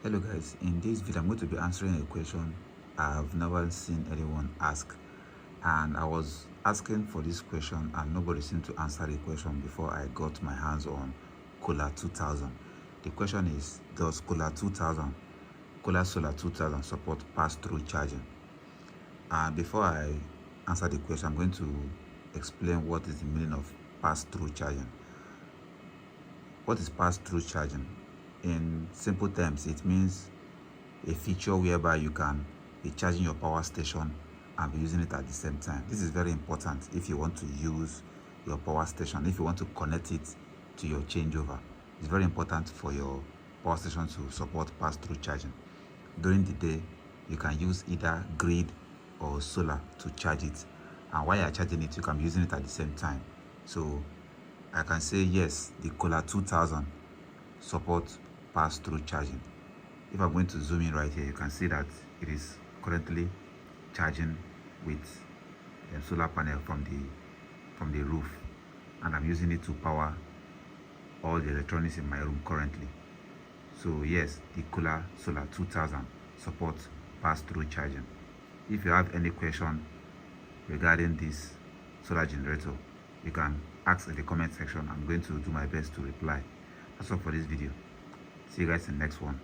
Hello guys, in this video I'm going to be answering a question I've never seen anyone ask, and I was asking for this question and nobody seemed to answer the question before I got my hands on Cola2000. The question is, does Cola Solar 2000 support pass-through charging? And before I answer the question, I'm going to explain what is the meaning of pass-through charging. What is pass-through charging? In simple terms, it means a feature whereby you can be charging your power station and be using it at the same time. This is very important if you want to use your power station, if you want to connect it to your changeover. It's very important for your power station to support pass-through charging. During the day, you can use either grid or solar to charge it, and while you're charging it, you can be using it at the same time. So I can say yes, the Cola2000 supports pass-through charging. If I'm going to zoom in right here, you can see that it is currently charging with a solar panel from the roof, and I'm using it to power all the electronics in my room currently. So yes, the Solar 2000 supports pass-through charging. If you have any question regarding this solar generator, you can ask in the comment section. I'm going to do my best to reply. That's all for this video. See you guys in the next one.